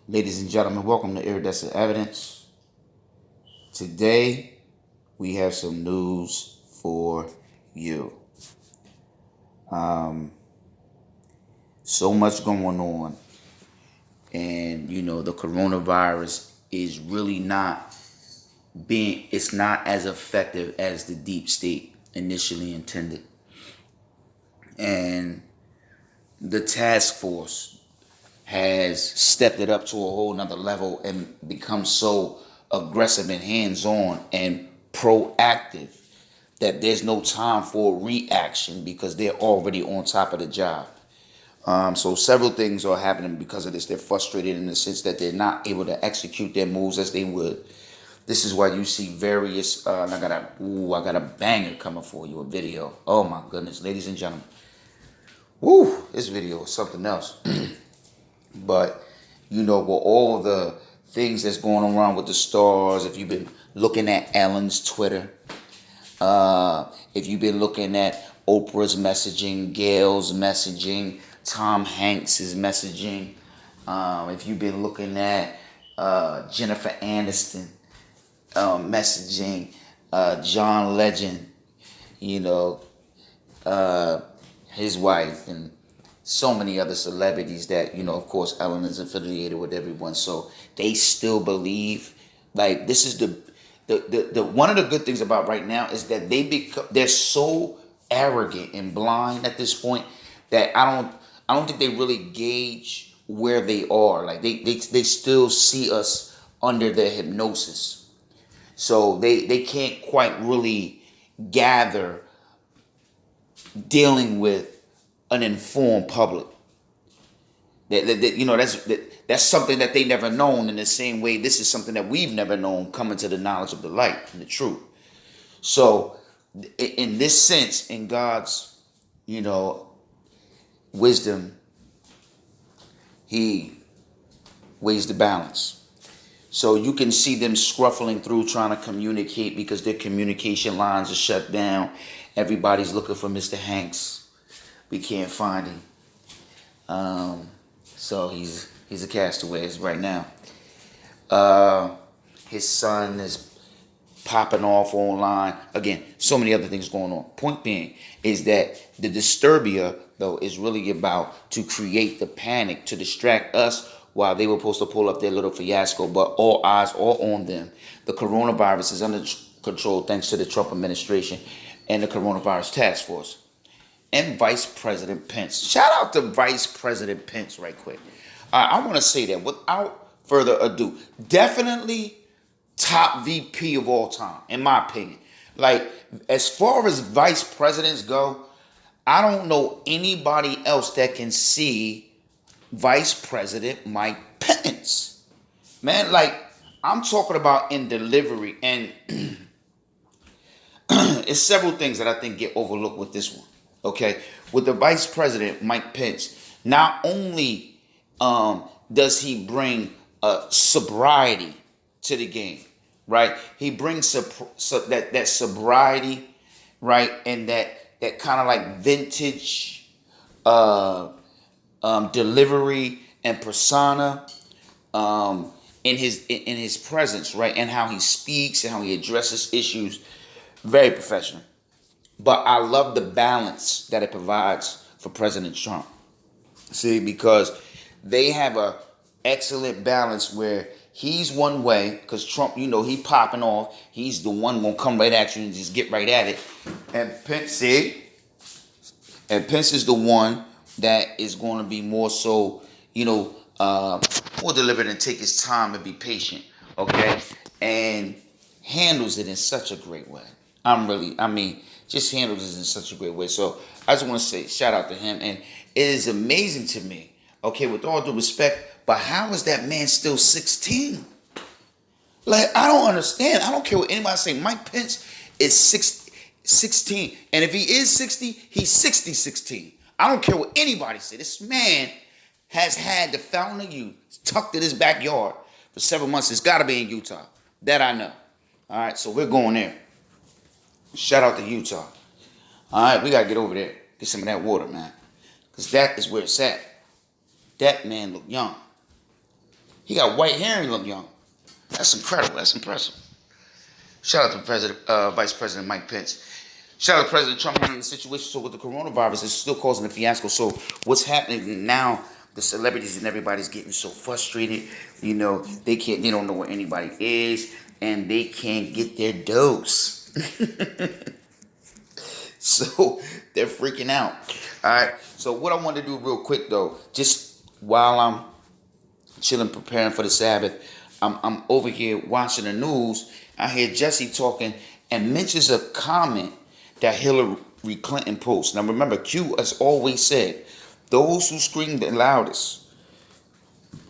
Ladies and gentlemen, welcome to Iridescent Evidence. Today, we have some news for you. So much going on, and the coronavirus is really it's not as effective as the deep state initially intended. And the task force has stepped it up to a whole nother level and become so aggressive and hands-on and proactive that there's no time for reaction because they're already on top of the job. So several things are happening because of this. They're frustrated in the sense that they're not able to execute their moves as they would. This is why you see various. I got a banger coming for you, a video. Oh my goodness, ladies and gentlemen. This video is something else. But, with all the things that's going around with the stars, if you've been looking at Ellen's Twitter, if you've been looking at Oprah's messaging, Gail's messaging, Tom Hanks's messaging, if you've been looking at Jennifer Aniston messaging, John Legend, his wife, and so many other celebrities that, of course, Ellen is affiliated with everyone. So they still believe, like, this is the one of the good things about right now is that they're so arrogant and blind at this point that I don't think they really gauge where they are. Like they still see us under their hypnosis. So they can't quite really gather dealing with an informed public. That's something that they never known. In the same way, this is something that we've never known, coming to the knowledge of the light and the truth. So, in this sense, in God's, wisdom, He weighs the balance. So you can see them scruffling through trying to communicate because their communication lines are shut down. Everybody's looking for Mr. Hanks. We can't find him. So he's a castaway right now. His son is popping off online. Again, so many other things going on. Point being is that the Disturbia, though, is really about to create the panic to distract us while they were supposed to pull up their little fiasco. But all eyes are on them. The coronavirus is under control thanks to the Trump administration and the coronavirus task force. And Vice President Pence. Shout out to Vice President Pence right quick. I want to say that without further ado, definitely top VP of all time, in my opinion. Like, as far as vice presidents go, I don't know anybody else that can see Vice President Mike Pence. Man, like, I'm talking about in delivery, and it's several things that I think get overlooked with this one. Okay, with the Vice President Mike Pence, not only does he bring sobriety to the game, right? He brings that sobriety, right, and that kind of like vintage delivery and persona in his presence, right, and how he speaks and how he addresses issues. Very professional. But I love the balance that it provides for President Trump. See, because they have a excellent balance where he's one way, because Trump, he popping off. He's the one gonna come right at you and just get right at it. And Pence is the one that is going to be more so, more deliberate and take his time and be patient, okay, and handles it in such a great way. Just handles it in such a great way. So I just want to say shout out to him. And it is amazing to me, okay, with all due respect, but how is that man still 16? Like, I don't understand. I don't care what anybody say. Mike Pence is 16. And if he is 60, he's 16. I don't care what anybody say. This man has had the fountain of youth tucked in his backyard for several months. It's got to be in Utah. That I know. All right, so we're going there. Shout out to Utah. All right, we got to get over there. Get some of that water, man. Because that is where it's at. That man look young. He got white hair and he look young. That's incredible. That's impressive. Shout out to Vice President Mike Pence. Shout out to President Trump handling the situation. So with the coronavirus, it's still causing a fiasco. So what's happening now? The celebrities and everybody's getting so frustrated. You know, they don't know where anybody is, and they can't get their dose. So they're freaking out. All right. So what I want to do real quick though, just while I'm chilling, preparing for the Sabbath, I'm over here watching the news. I hear Jesse talking and mentions a comment that Hillary Clinton posts. Now remember, Q has always said, those who scream the loudest,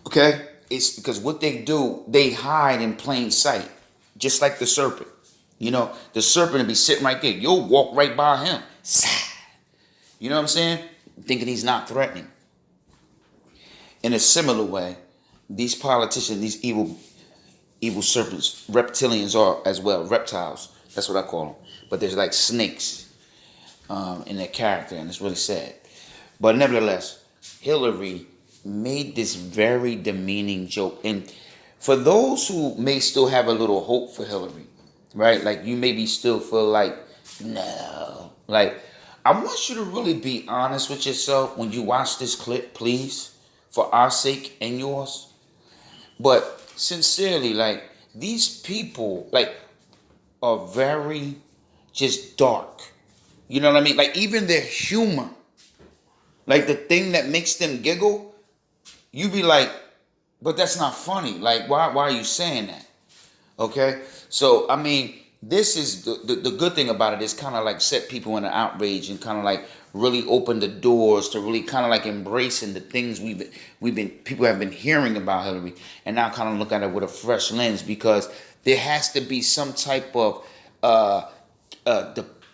okay, it's because what they do, they hide in plain sight, just like the serpent. You know, the serpent will be sitting right there. You'll walk right by him. You know what I'm saying? Thinking he's not threatening. In a similar way, these politicians, these evil serpents, reptilians are as well, reptiles. That's what I call them. But there's like snakes in their character, and it's really sad. But nevertheless, Hillary made this very demeaning joke. And for those who may still have a little hope for Hillary, right? Like you maybe still feel like, no. Like, I want you to really be honest with yourself when you watch this clip, please, for our sake and yours. But sincerely, like, these people, like, are very just dark. You know what I mean? Like, even their humor, like the thing that makes them giggle, you be like, but that's not funny. Like, why are you saying that? Okay? So, I mean, this is the good thing about it is kind of like set people in an outrage and kind of like really open the doors to really kind of like embracing the things people have been hearing about Hillary, and now kind of look at it with a fresh lens, because there has to be some type of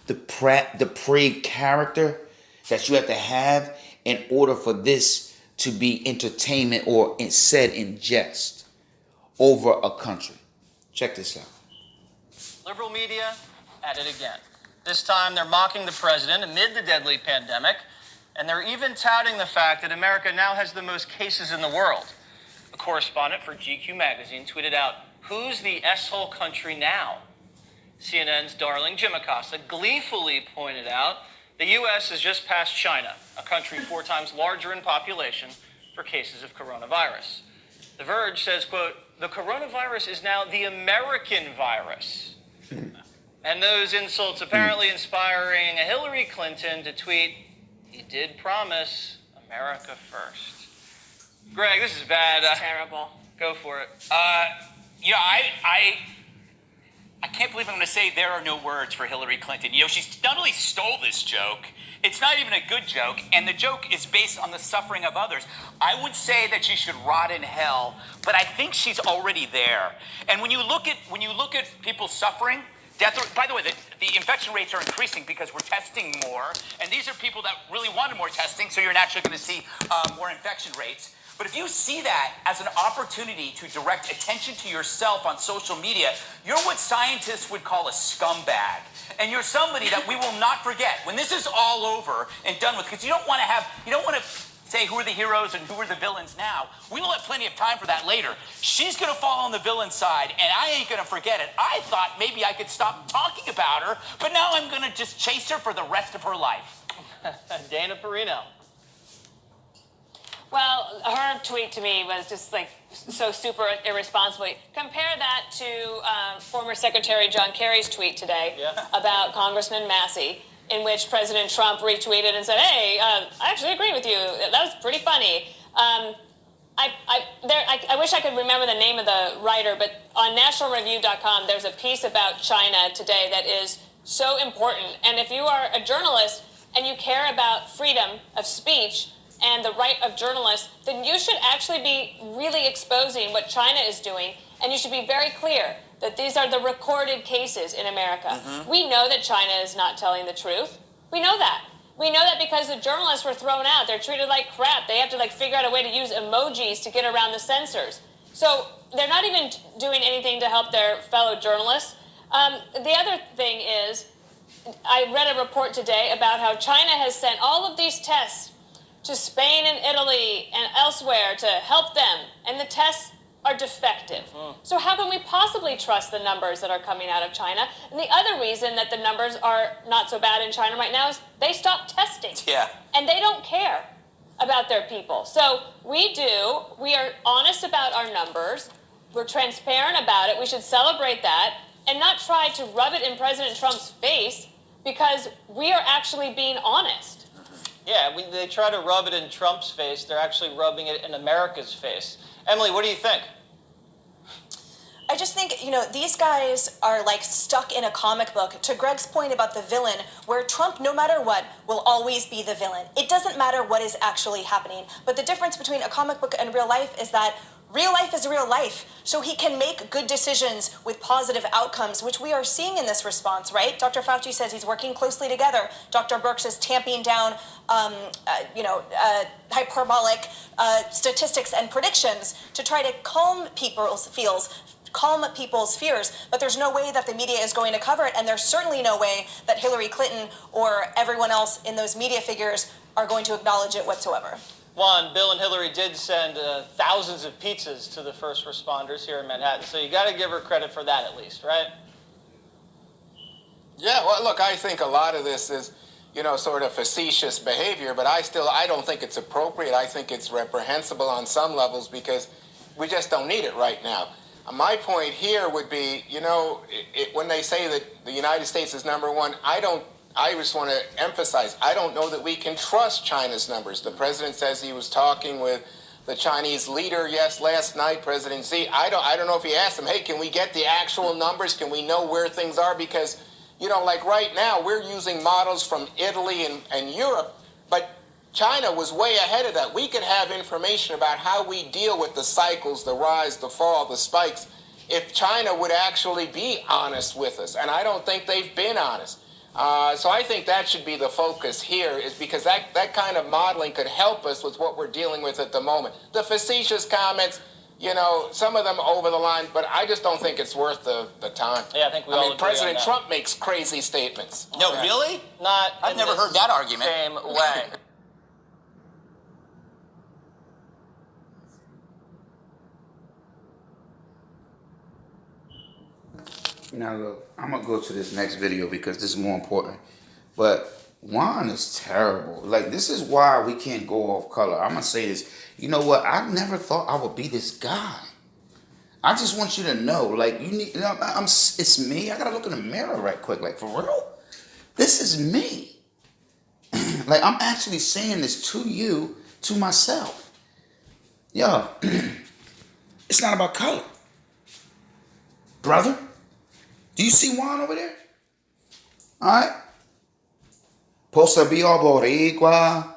depraved character that you have to have in order for this to be entertainment or said in jest over a country. Check this out. Liberal media at it again. This time they're mocking the president amid the deadly pandemic, and they're even touting the fact that America now has the most cases in the world. A correspondent for GQ magazine tweeted out, "Who's the S-hole country now?" CNN's darling Jim Acosta gleefully pointed out the U.S. has just passed China, a country 4 times larger in population, for cases of coronavirus. The Verge says, quote, "The coronavirus is now the American virus." And those insults apparently inspiring Hillary Clinton to tweet, "He did promise America first." Greg, this is bad. It's terrible. Go for it. You know, I can't believe I'm going to say there are no words for Hillary Clinton. You know, she's not only stole this joke, it's not even a good joke, and the joke is based on the suffering of others. I would say that she should rot in hell, but I think she's already there. And when you look at people suffering, death. By the way, the infection rates are increasing because we're testing more, and these are people that really wanted more testing, so you're naturally going to see more infection rates. But if you see that as an opportunity to direct attention to yourself on social media, you're what scientists would call a scumbag. And you're somebody that we will not forget when this is all over and done with, because you don't want to say who are the heroes and who are the villains now. We will have plenty of time for that later. She's going to fall on the villain side, and I ain't going to forget it. I thought maybe I could stop talking about her, but now I'm going to just chase her for the rest of her life. Dana Perino. Well, her tweet to me was just like so super irresponsible. Compare that to former Secretary John Kerry's tweet today about Congressman Massey, in which President Trump retweeted and said, "Hey, I actually agree with you. That was pretty funny." I wish I could remember the name of the writer, but on nationalreview.com, there's a piece about China today that is so important. And if you are a journalist and you care about freedom of speech and the right of journalists, then you should actually be really exposing what China is doing, and you should be very clear that these are the recorded cases in America. Mm-hmm. We know that China is not telling the truth. We know that. We know that because the journalists were thrown out. They're treated like crap. They have to figure out a way to use emojis to get around the censors. So they're not even doing anything to help their fellow journalists. The other thing is, I read a report today about how China has sent all of these tests to Spain and Italy and elsewhere to help them. And the tests are defective. So how can we possibly trust the numbers that are coming out of China? And the other reason that the numbers are not so bad in China right now is they stopped testing. Yeah. And they don't care about their people. So we are honest about our numbers. We're transparent about it. We should celebrate that and not try to rub it in President Trump's face because we are actually being honest. Yeah, they try to rub it in Trump's face. They're actually rubbing it in America's face. Emily, what do you think? I just think, these guys are like stuck in a comic book. To Greg's point about the villain, where Trump, no matter what, will always be the villain. It doesn't matter what is actually happening. But the difference between a comic book and real life is that real life is real life. So he can make good decisions with positive outcomes, which we are seeing in this response, right? Dr. Fauci says he's working closely together. Dr. Birx is tamping down, hyperbolic statistics and predictions to try to calm people's fears, but there's no way that the media is going to cover it, and there's certainly no way that Hillary Clinton or everyone else in those media figures are going to acknowledge it whatsoever. Juan, Bill and Hillary did send thousands of pizzas to the first responders here in Manhattan, so you got to give her credit for that at least, right? Yeah, well, look, I think a lot of this is, sort of facetious behavior, but I don't think it's appropriate. I think it's reprehensible on some levels because we just don't need it right now. My point here would be, when they say that the United States is number one, I just want to emphasize, I don't know that we can trust China's numbers. The president says he was talking with the Chinese leader, last night, President Xi. I don't know if he asked him, hey, can we get the actual numbers? Can we know where things are? Because, like right now, we're using models from Italy and Europe, but China was way ahead of that. We could have information about how we deal with the cycles, the rise, the fall, the spikes, if China would actually be honest with us. And I don't think they've been honest. So I think that should be the focus here, is because that kind of modeling could help us with what we're dealing with at the moment. The facetious comments, some of them over the line, but I just don't think it's worth the time. Yeah, I think we all agree President on that. Trump makes crazy statements. No, really? Not I've in never this heard that argument. Same way. Now look, I'm gonna go to this next video because this is more important. But Juan is terrible. Like, this is why we can't go off color. I'm gonna say this. You know what? I never thought I would be this guy. I just want you to know, like, it's me. I gotta look in the mirror right quick. Like, for real? This is me. Like, I'm actually saying this to you, to myself. Yo, it's not about color. Brother, do you see Juan over there? All right? Posta bio boricua,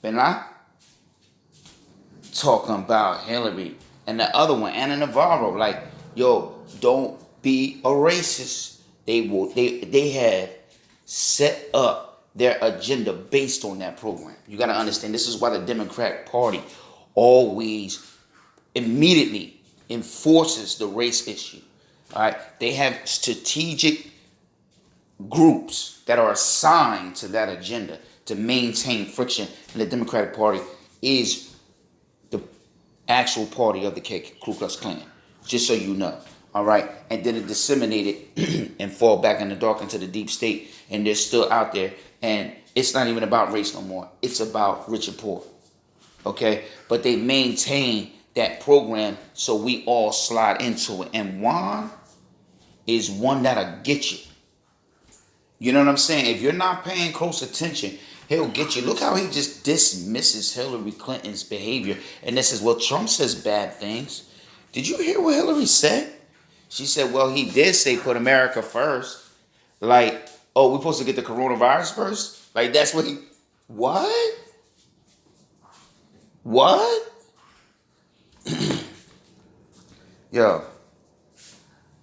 ¿verdad? Talking about Hillary and the other one, Anna Navarro. Like, yo, don't be a racist. They have set up their agenda based on that program. You got to understand, this is why the Democratic Party always immediately enforces the race issue. All right, they have strategic groups that are assigned to that agenda to maintain friction, and the Democratic Party is the actual party of the Ku Klux Klan. Just so you know, all right. And then it disseminated and fall back in the dark into the deep state, and they're still out there. And it's not even about race no more. It's about rich and poor. Okay, but they maintain that program so we all slide into it. And Juan is one that'll get you. You know what I'm saying? If you're not paying close attention, he'll get you. Look how he just dismisses Hillary Clinton's behavior. And this is, well, Trump says bad things. Did you hear what Hillary said? She said, well, he did say put America first. Like, oh, we're supposed to get the coronavirus first? Like, that's what he... What? What? Yo,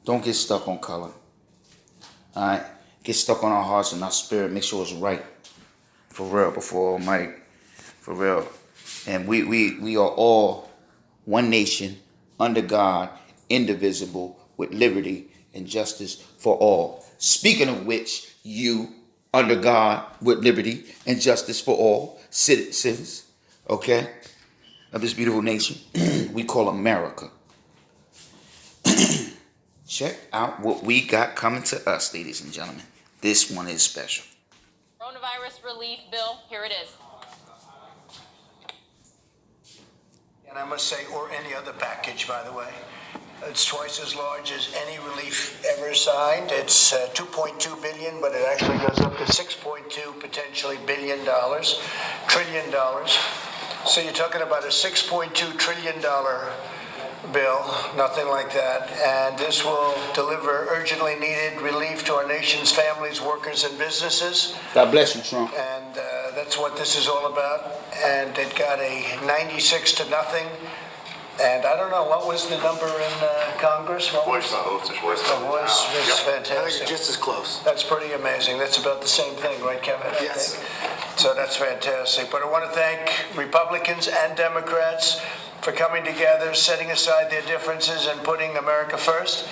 don't get stuck on color. All right? Get stuck on our hearts and our spirit. Make sure it's right. For real, before Almighty. For real. And we are all one nation, under God, indivisible, with liberty and justice for all. Speaking of which, you, under God, with liberty and justice for all citizens, okay, of this beautiful nation we call America. Check out what we got coming to us, ladies and gentlemen. This one is special. Coronavirus relief bill. Here it is. And I must say, or any other package, by the way. It's twice as large as any relief ever signed. It's $2.2 billion, but it actually goes up to $6.2 potentially trillion dollars. So you're talking about a $6.2 trillion bill, nothing like that. And this will deliver urgently needed relief to our nation's families, workers, and businesses. God bless you, Trump. And that's what this is all about. And it got a 96-0. And I don't know, what was the number in Congress? What was fantastic. Just as close. That's pretty amazing. That's about the same thing, right, Kevin? Yes. So that's fantastic. But I want to thank Republicans and Democrats for coming together, setting aside their differences, and putting America first.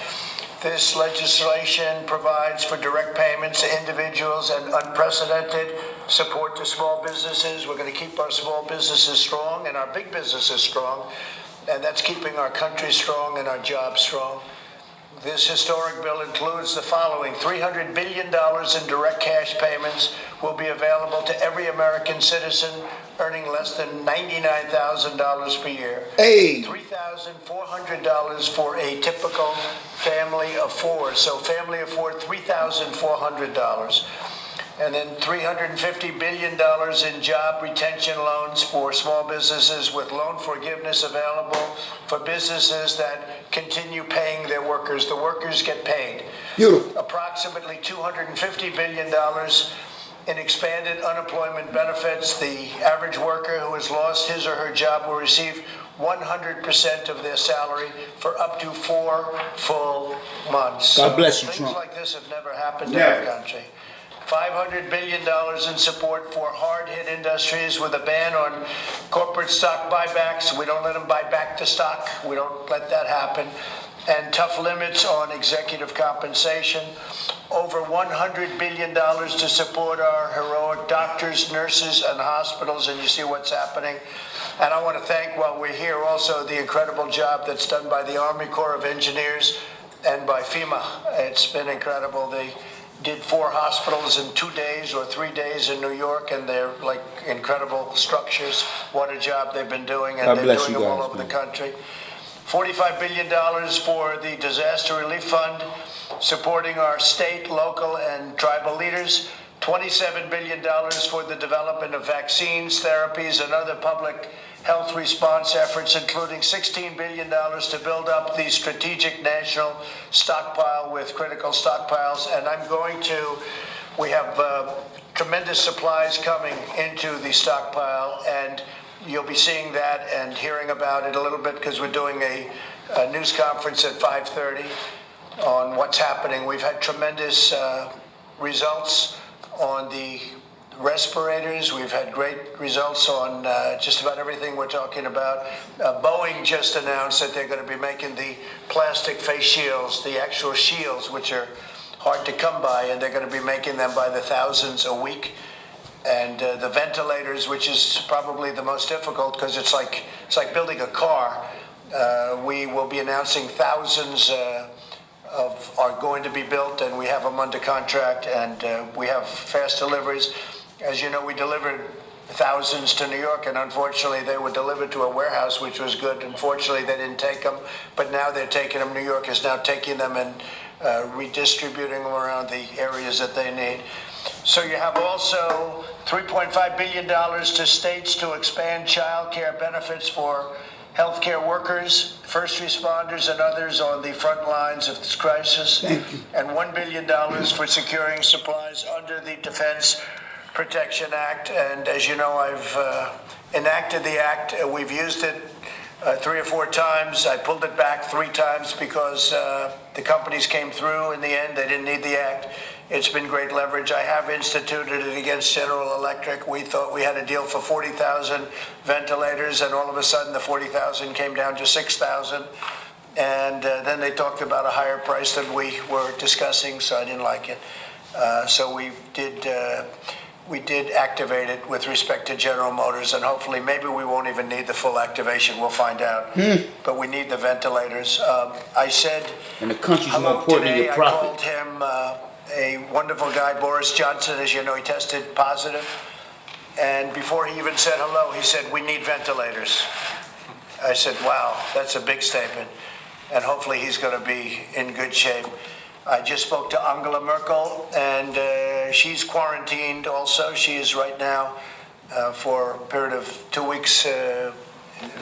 This legislation provides for direct payments to individuals and unprecedented support to small businesses. We're going to keep our small businesses strong and our big businesses strong. And that's keeping our country strong and our jobs strong. This historic bill includes the following: $300 billion in direct cash payments will be available to every American citizen earning less than $99,000 per year. Hey! $3,400 for a typical family of four. So family of four, $3,400. And then $350 billion in job retention loans for small businesses, with loan forgiveness available for businesses that continue paying their workers. The workers get paid. Beautiful. Approximately $250 billion in expanded unemployment benefits. The average worker who has lost his or her job will receive 100% of their salary for up to 4 full months. God bless you, Things Trump. like this have never happened in our country. $500 billion in support for hard-hit industries, with a ban on corporate stock buybacks. We don't let them buy back the stock. We don't let that happen. And tough limits on executive compensation. Over $100 billion to support our heroic doctors, nurses, and hospitals, and you see what's happening. And I want to thank, while we're here, also the incredible job that's done by the Army Corps of Engineers and by FEMA. It's been incredible. They did 4 hospitals in 2 days or 3 days in New York, and they're like incredible structures. What a job they've been doing, and they're doing them all over the country. $45 billion for the Disaster Relief Fund, supporting our state, local, and tribal leaders. $27 billion for the development of vaccines, therapies, and other public health response efforts, including $16 billion to build up the strategic national stockpile with critical stockpiles. And we have tremendous supplies coming into the stockpile, and you'll be seeing that and hearing about it a little bit, because we're doing a news conference at 5:30 on what's happening. We've had tremendous results on the respirators. We've had great results on just about everything we're talking about. Boeing just announced that they're going to be making the plastic face shields, the actual shields, which are hard to come by, and they're going to be making them by the thousands a week. And the ventilators, which is probably the most difficult, because it's like building a car. We will be announcing thousands are going to be built, and we have them under contract, and we have fast deliveries. As you know, we delivered thousands to New York, and unfortunately they were delivered to a warehouse, which was good. Unfortunately, they didn't take them, but now they're taking them. New York is now taking them and redistributing them around the areas that they need. So you have also $3.5 billion to states to expand child care benefits for healthcare workers, first responders, and others on the front lines of this crisis. Thank you. And $1 billion for securing supplies under the Defense Protection Act. And as you know, I've enacted the act. We've used it 3 or 4 times. I pulled it back 3 times because the companies came through in the end. They didn't need the act. It's been great leverage. I have instituted it against General Electric. We thought we had a deal for 40,000 ventilators, and all of a sudden the 40,000 came down to 6,000. And then they talked about a higher price than we were discussing, so I didn't like it. So we did we did activate it with respect to General Motors, and hopefully maybe we won't even need the full activation. We'll find out. But we need the ventilators. I said And the country's more hello important than today. your I profit. called him a wonderful guy, Boris Johnson. As you know, he tested positive. And before he even said hello, he said, "We need ventilators." I said, wow, that's a big statement. And hopefully he's going to be in good shape. I just spoke to Angela Merkel, and she's quarantined also. She is right now for a period of 2 weeks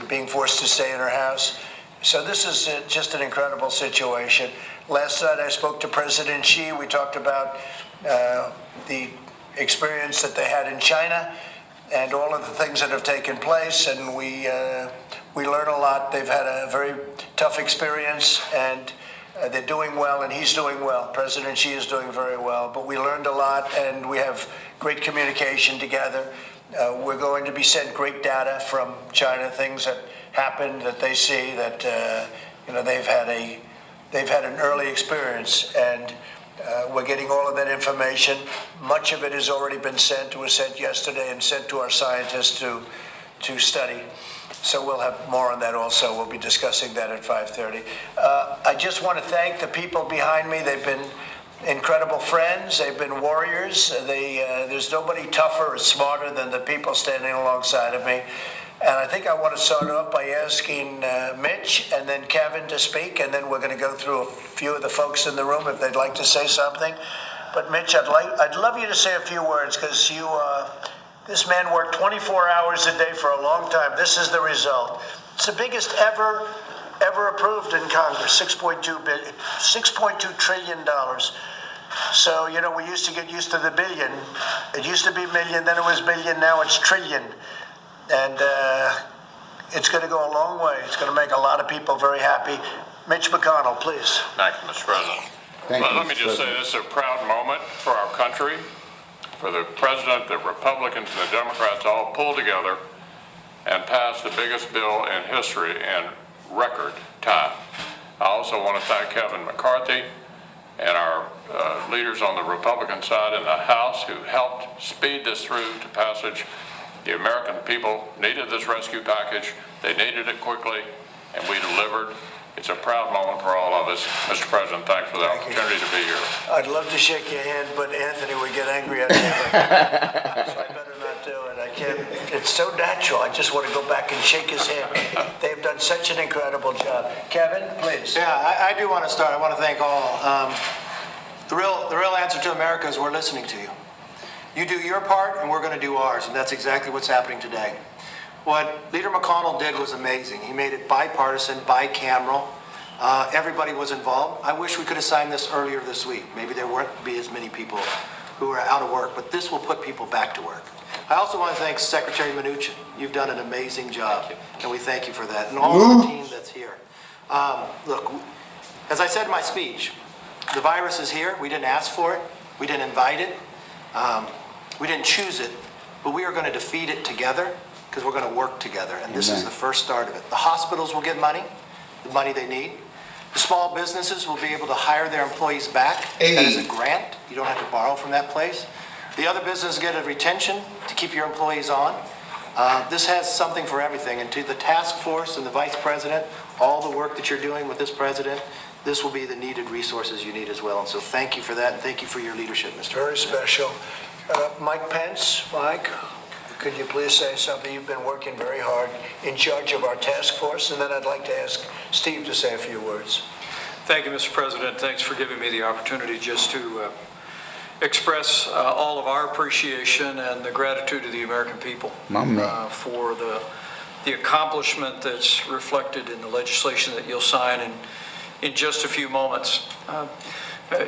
being forced to stay in her house. So this is just an incredible situation. Last night I spoke to President Xi. We talked about the experience that they had in China and all of the things that have taken place, and we learn a lot. They've had a very tough experience, and they're doing well, and he's doing well. President Xi is doing very well, but we learned a lot, and we have great communication together. We're going to be sent great data from China, things that happened that they see that they've had an early experience, and we're getting all of that information. Much of it has already been sent. It was sent yesterday and sent to our scientists to study. So we'll have more on that also. We'll be discussing that at 5:30. I just want to thank the people behind me. They've been incredible friends. They've been warriors. There's nobody tougher or smarter than the people standing alongside of me. And I think I want to start off by asking Mitch and then Kevin to speak, and then we're going to go through a few of the folks in the room if they'd like to say something. But Mitch, I'd love you to say a few words, because this man worked 24 hours a day for a long time. This is the result. It's the biggest ever approved in Congress, $6.2 trillion. So, we used to get used to the billion. It used to be million, then it was billion, now it's trillion. And it's going to go a long way. It's going to make a lot of people very happy. Mitch McConnell, please. Thank you, Mr. President. Let me just say this is a proud moment for our country, for the President, the Republicans, and the Democrats all pulled together and passed the biggest bill in history in record time. I also want to thank Kevin McCarthy and our leaders on the Republican side in the House who helped speed this through to passage. The American people needed this rescue package. They needed it quickly, and we delivered. It's a proud moment for all of us. Mr. President, thanks for the opportunity to be here. I'd love to shake your hand, but Anthony would get angry at me. So I better not do it. I can't. It's so natural. I just want to go back and shake his hand. They've done such an incredible job. Kevin, please. Yeah, I do want to start. I want to thank all. The real answer to America is we're listening to you. You do your part, and we're going to do ours, and that's exactly what's happening today. What Leader McConnell did was amazing. He made it bipartisan, bicameral. Everybody was involved. I wish we could have signed this earlier this week. Maybe there wouldn't be as many people who are out of work, but this will put people back to work. I also want to thank Secretary Mnuchin. You've done an amazing job, and we thank you for that, and all of the team that's here. Look, as I said in my speech, the virus is here. We didn't ask for it. We didn't invite it. We didn't choose it, but we are going to defeat it together, because we're going to work together, and this is the first start of it. The hospitals will get money, the money they need. The small businesses will be able to hire their employees back. That is a grant. You don't have to borrow from that place. The other businesses get a retention to keep your employees on. This has something for everything, and to the task force and the vice president, all the work that you're doing with this president, this will be the needed resources you need as well. And so thank you for that, and thank you for your leadership, Mr. Very President. special. Mike Pence, Mike, could you please say something? You've been working very hard in charge of our task force, and then I'd like to ask Steve to say a few words. Thank you, Mr. President. Thanks for giving me the opportunity just to express all of our appreciation and the gratitude to the American people for the accomplishment that's reflected in the legislation that you'll sign in just a few moments.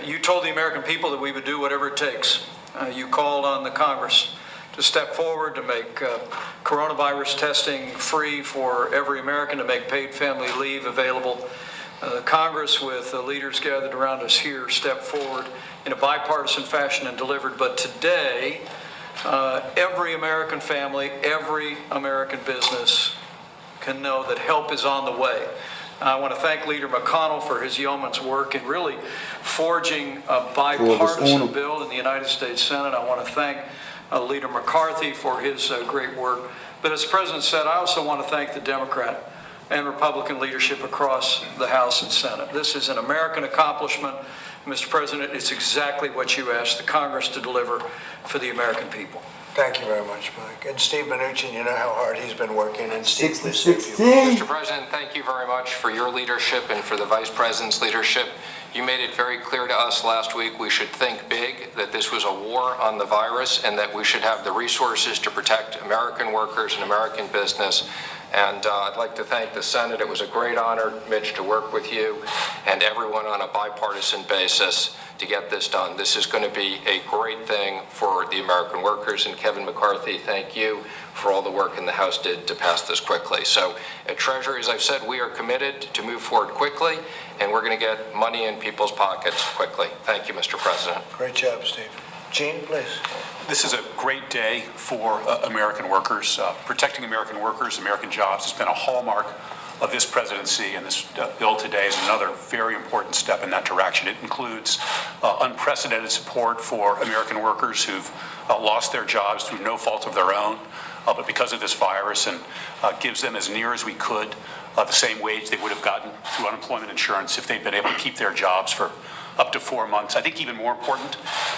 You told the American people that we would do whatever it takes. You called on the Congress to step forward to make coronavirus testing free for every American, to make paid family leave available. Congress, with the leaders gathered around us here, stepped forward in a bipartisan fashion and delivered. But today, every American family, every American business can know that help is on the way. I want to thank Leader McConnell for his yeoman's work in really forging a bipartisan bill in the United States Senate. I want to thank Leader McCarthy for his great work. But as the President said, I also want to thank the Democrat and Republican leadership across the House and Senate. This is an American accomplishment. Mr. President, it's exactly what you asked the Congress to deliver for the American people. Thank you very much, Mike. And Steve Mnuchin, you know how hard he's been working. And Steve, 16. Mr. President, thank you very much for your leadership and for the Vice President's leadership. You made it very clear to us last week we should think big, that this was a war on the virus, and that we should have the resources to protect American workers and American business. And I'd like to thank the Senate. It was a great honor, Mitch, to work with you and everyone on a bipartisan basis to get this done. This is going to be a great thing for the American workers. And Kevin McCarthy, thank you for all the work in the House did to pass this quickly. So at Treasury, as I've said, we are committed to move forward quickly, and we're going to get money in people's pockets quickly. Thank you, Mr. President. Great job, Steve. Gene, please. This is a great day for American workers. Protecting American workers, American jobs has been a hallmark of this presidency, and this bill today is another very important step in that direction. It includes unprecedented support for American workers who've lost their jobs through no fault of their own, but because of this virus, and gives them as near as we could the same wage they would have gotten through unemployment insurance if they'd been able to keep their jobs for up to 4 months. I think even more important,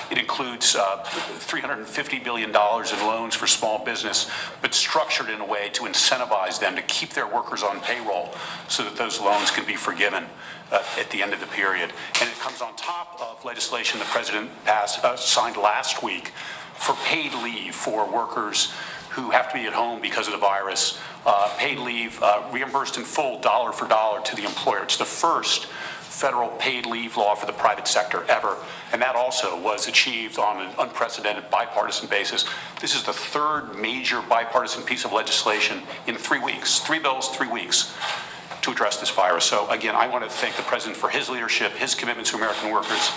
it includes $350 billion in loans for small business, but structured in a way to incentivize them to keep their workers on payroll so that those loans can be forgiven at the end of the period. And it comes on top of legislation the President signed last week for paid leave for workers who have to be at home because of the virus. Paid leave reimbursed in full, dollar for dollar, to the employer. It's the first federal paid leave law for the private sector ever, and that also was achieved on an unprecedented bipartisan basis. This is the third major bipartisan piece of legislation in 3 weeks, 3 bills, 3 weeks, to address this virus. So again, I want to thank the President for his leadership, his commitment to American workers,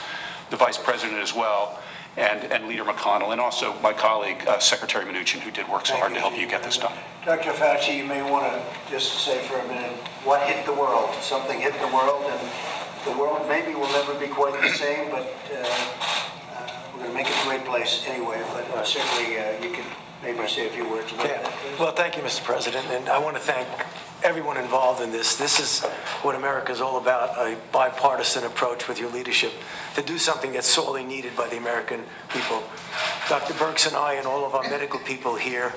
the Vice President as well, and Leader McConnell, and also my colleague, Secretary Mnuchin, who did work so hard to help you get this done. Dr. Fauci, you may want to just say for a minute, what hit the world? Something hit the world, and the world maybe will never be quite the same, but we're going to make it a great place anyway. But certainly you can maybe say a few words about that. Well, thank you, Mr. President, and I want to thank everyone involved in this. This is what America is all about, a bipartisan approach with your leadership to do something that's sorely needed by the American people. Dr. Birx and I and all of our medical people here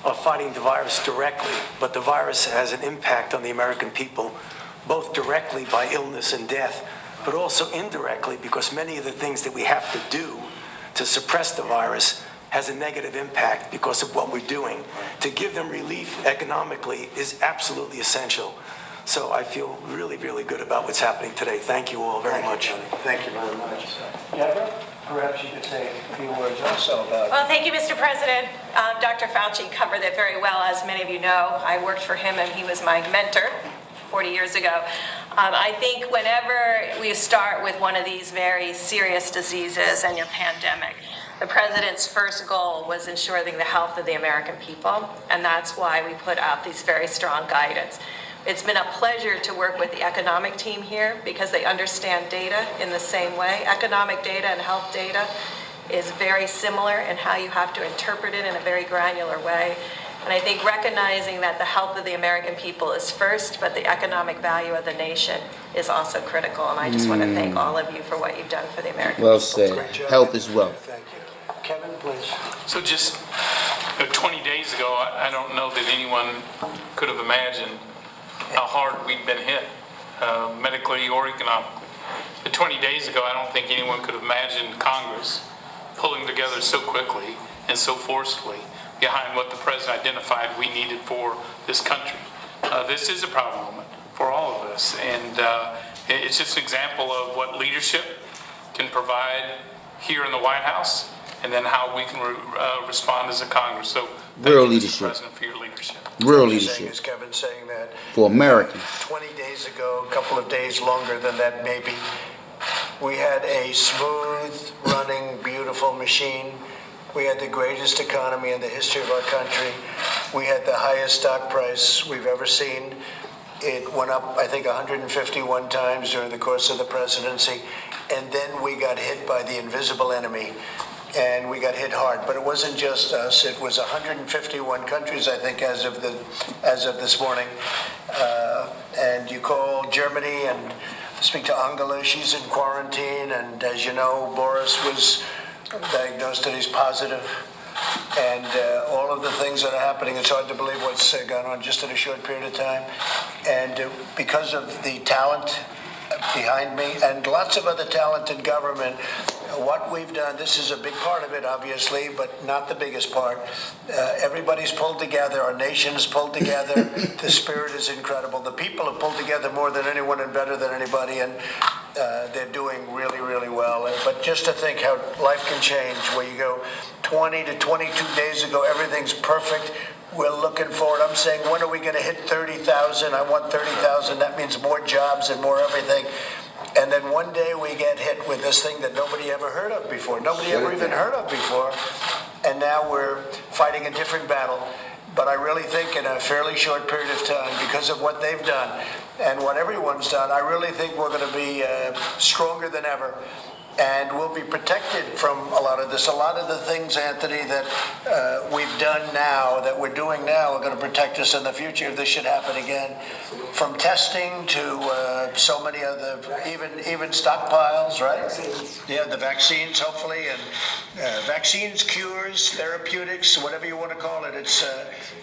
are fighting the virus directly, but the virus has an impact on the American people, both directly by illness and death, but also indirectly because many of the things that we have to do to suppress the virus has a negative impact because of what we're doing. To give them relief economically is absolutely essential. So I feel really, really good about what's happening today. Thank you all very much. Thank you very much. Deborah, perhaps you could say a few words also about. Well, thank you, Mr. President. Dr. Fauci covered it very well. As many of you know, I worked for him and he was my mentor 40 years ago. I think whenever we start with one of these very serious diseases and your pandemic, the president's first goal was ensuring the health of the American people, and that's why we put out these very strong guidance. It's been a pleasure to work with the economic team here because they understand data in the same way. Economic data and health data is very similar in how you have to interpret it in a very granular way. And I think recognizing that the health of the American people is first, but the economic value of the nation is also critical. And I just want to thank all of you for what you've done for the American people. Well said. Health is wealth. Thank you. Kevin, please. So just 20 days ago, I don't know that anyone could have imagined how hard we'd been hit, medically or economically. But 20 days ago, I don't think anyone could have imagined Congress pulling together so quickly and so forcefully behind what the president identified we needed for this country. This is a proud moment for all of us, and it's just an example of what leadership can provide here in the White House, and then how we can respond as a Congress. So thank Real you, leadership. Mr. President, for your leadership. Real leadership. Is Kevin saying that For Americans. 20 days ago, a couple of days longer than that maybe, we had a smooth running, beautiful machine. We had the greatest economy in the history of our country. We had the highest stock price we've ever seen. It went up, I think, 151 times during the course of the presidency. And then we got hit by the invisible enemy, and we got hit hard. But it wasn't just us. It was 151 countries, I think, as of this morning. And you call Germany and speak to Angela. She's in quarantine, and as you know, Boris was diagnosed that he's positive. And all of the things that are happening, it's hard to believe what's gone on just in a short period of time. And because of the talent behind me and lots of other talent in government, what we've done, this is a big part of it, obviously, but not the biggest part. Everybody's pulled together. Our nation's pulled together. The spirit is incredible. The people have pulled together more than anyone and better than anybody, and they're doing really, really well. But just to think how life can change, where you go 20 to 22 days ago, everything's perfect. We're looking forward. I'm saying, when are we going to hit 30,000? I want 30,000. That means more jobs and more everything. And then one day we get hit with this thing that nobody ever heard of before. Nobody ever even heard of before. And now we're fighting a different battle. But I really think in a fairly short period of time, because of what they've done and what everyone's done, I really think we're going to be stronger than ever. And we'll be protected from a lot of this. A lot of the things, Anthony, that we've done now, that we're doing now, are going to protect us in the future if this should happen again. From testing to so many other, even stockpiles, right? Yeah, the vaccines, hopefully, and vaccines, cures, therapeutics, whatever you want to call it. It's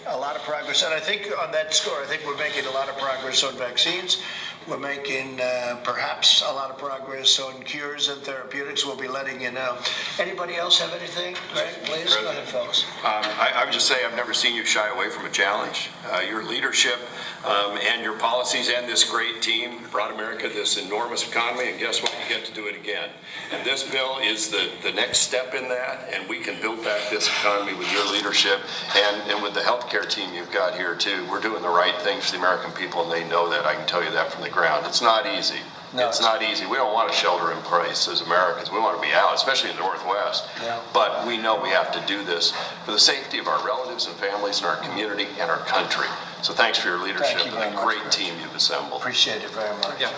a lot of progress. And I think on that score, I think we're making a lot of progress on vaccines. We're making perhaps a lot of progress on cures and therapeutics. We'll be letting you know. Anybody else have anything? Right, please. Go ahead, fellas. I would just say I've never seen you shy away from a challenge. Your leadership and your policies and this great team brought America this enormous economy, and guess what? You get to do it again. And this bill is the next step in that, and we can build back this economy with your leadership and with the healthcare team you've got here, too. We're doing the right things for the American people, and they know that. I can tell you that from the ground. It's not easy. No, it's not easy. We don't want to shelter in place as Americans. We want to be out, especially in the Northwest. Yeah. But we know we have to do this for the safety of our relatives and families and our community and our country. So thanks for your leadership and the great team you've assembled. Appreciate it very much. Yeah.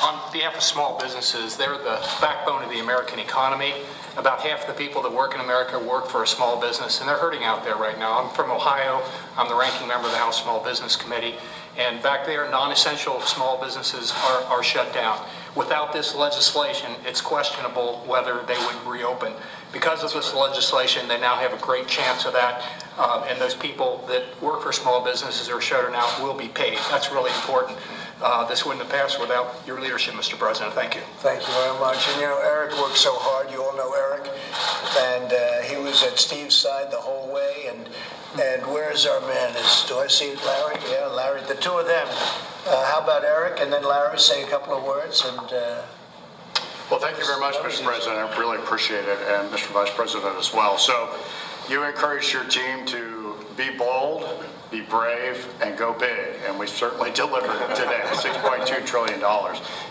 On behalf of small businesses, they're the backbone of the American economy. About half the people that work in America work for a small business, and they're hurting out there right now. I'm from Ohio. I'm the ranking member of the House Small Business Committee. And back there, non-essential small businesses are shut down. Without this legislation, it's questionable whether they would reopen. Because of this legislation, they now have a great chance of that. And those people that work for small businesses or are shut down will be paid. That's really important. This wouldn't have passed without your leadership, Mr. President. Thank you. Thank you very much. And you know, Eric worked so hard. You all know Eric. And he was at Steve's side the whole way. And where's our man? Do I see Larry? Yeah, Larry. The two of them. How about Eric and then Larry say a couple of words? And well, thank you very much, Mr. President. I really appreciate it, and Mr. Vice President as well. So you encouraged your team to be bold, be brave, and go big, and we certainly delivered it today. $6.2 trillion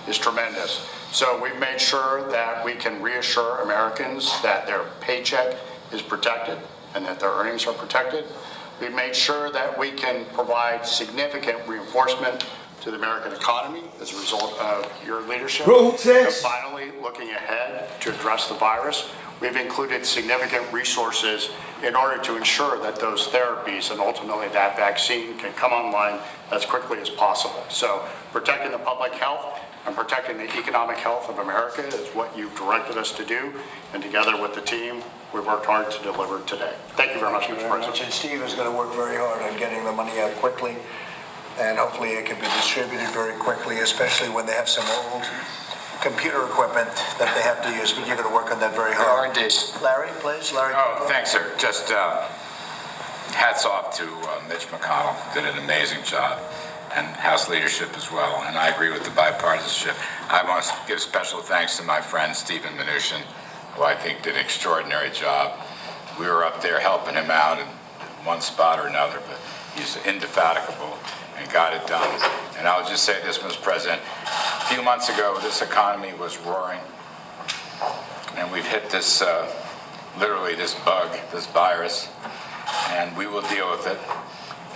is tremendous. So we've made sure that we can reassure Americans that their paycheck is protected and that their earnings are protected. We've made sure that we can provide significant reinforcement to the American economy as a result of your leadership. And finally, looking ahead to address the virus, we've included significant resources in order to ensure that those therapies and ultimately that vaccine can come online as quickly as possible. So protecting the public health and protecting the economic health of America is what you've directed us to do. And together with the team, we've worked hard to deliver today. Thank you very much, Mr. President. And Steve is going to work very hard on getting the money out quickly. And hopefully it can be distributed very quickly, especially when they have some old computer equipment that they have to use. But you're going to work on that very hard. Indeed. Larry, please. Larry. Oh, thanks, sir. Just hats off to Mitch McConnell. Did an amazing job. And House leadership as well. And I agree with the bipartisanship. I want to give special thanks to my friend Stephen Mnuchin, who I think did an extraordinary job. We were up there helping him out in one spot or another, but he's indefatigable and got it done. And I'll just say this, Mr. President, a few months ago, this economy was roaring, and we've hit this, literally this bug, this virus, and we will deal with it.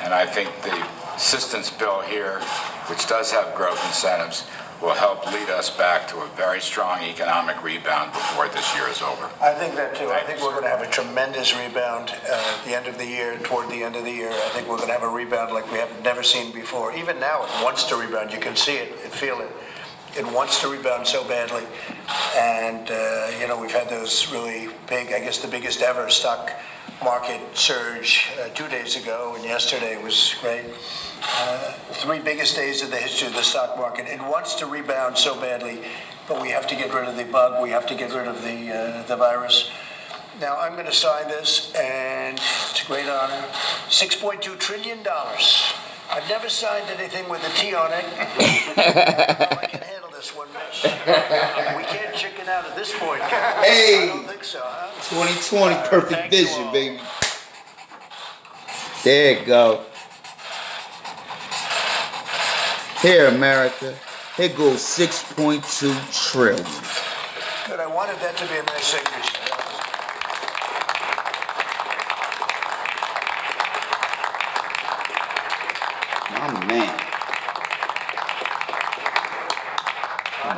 And I think the assistance bill here, which does have growth incentives, will help lead us back to a very strong economic rebound before this year is over. I think that too. I think we're going to have a tremendous rebound at the end of the year, toward the end of the year. I think we're going to have a rebound like we have never seen before. Even now, it wants to rebound. You can see it and feel it. It wants to rebound so badly. And, we've had those really big, I guess the biggest ever stock market surge 2 days ago, and yesterday was great. 3 biggest days in the history of the stock market. It wants to rebound so badly, but we have to get rid of the bug. We have to get rid of the virus. Now, I'm going to sign this, and it's a great honor. $6.2 trillion. I've never signed anything with a T on it. I can handle this one, Mitch. We can't chicken out at this point. Hey, I don't think so, huh? 2020, perfect vision, baby. There you go. Here, America. Here goes 6.2 trillion. Good. I wanted that to be a nice signature. My man.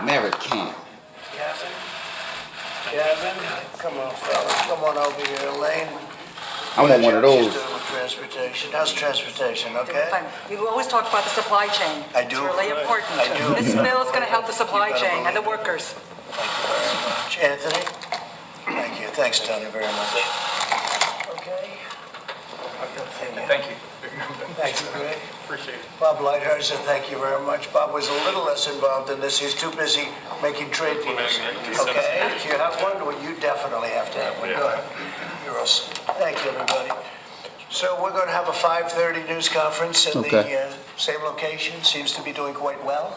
American. Gavin, come on, fella. Come on over here, Elaine. I want one of those. Transportation. How's transportation, okay? Fine. You always talk about the supply chain. I do. It's really important. I do. This bill is going to help the supply chain and the workers. Thank you very much. Anthony? Thank you. Thanks, Tony, very much. Okay. Thank you. Thank you, Greg. Appreciate it. Bob Lighthurst, thank you very much. Bob was a little less involved in this. He's too busy making trade deals. Okay? Do you have one? Well, you definitely have to have one. Go ahead. You're awesome. Thank you, everybody. So we're going to have a 5:30 news conference in the same location. Seems to be doing quite well.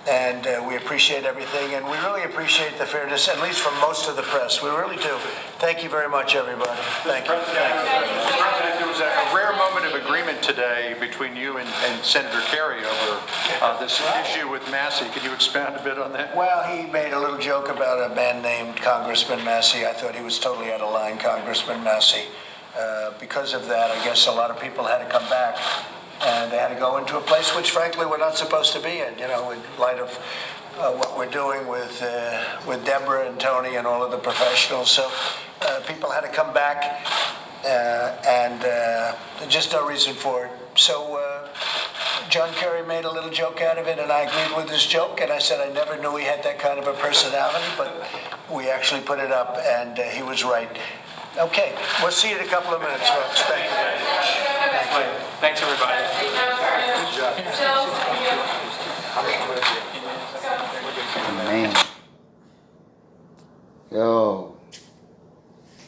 And we appreciate everything, and we really appreciate the fairness, at least from most of the press. We really do. Thank you very much, everybody. Thank you. Mr. President, there was a rare moment of agreement today between you and Senator Kerry over this issue with Massey. Could you expand a bit on that? Well, he made a little joke about a man named Congressman Massey. I thought he was totally out of line, Congressman Massey. Because of that, I guess a lot of people had to come back. And they had to go into a place which, frankly, we're not supposed to be in, in light of what we're doing with Deborah and Tony and all of the professionals. So people had to come back, and there's just no reason for it. So John Kerry made a little joke out of it, and I agreed with his joke, and I said I never knew he had that kind of a personality, but we actually put it up, and he was right. Okay, we'll see you in a couple of minutes, folks. Thank you very much. Thanks, everybody. Good job. Man. Yo.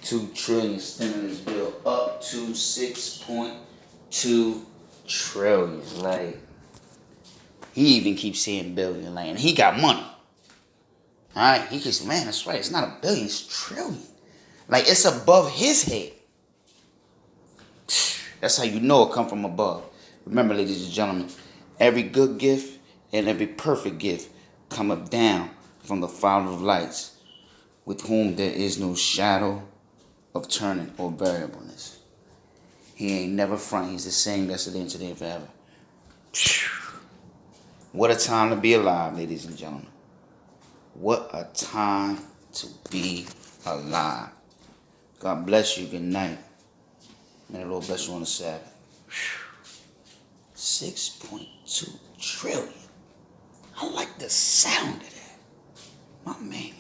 2 trillion stimulus bill up to 6.2 trillion. Like, he even keeps saying billion. Like, and he got money. Alright? He keeps, man, that's right. It's not a billion, it's trillion. Like, it's above his head. That's how you know it come from above. Remember, ladies and gentlemen, every good gift and every perfect gift cometh down from the Father of lights, with whom there is no shadow of turning or variableness. He ain't never front. He's the same yesterday and today and forever. What a time to be alive, ladies and gentlemen. What a time to be alive. God bless you. Good night. May the Lord bless you on the Sabbath. 6.2 trillion. I like the sound of that. My man.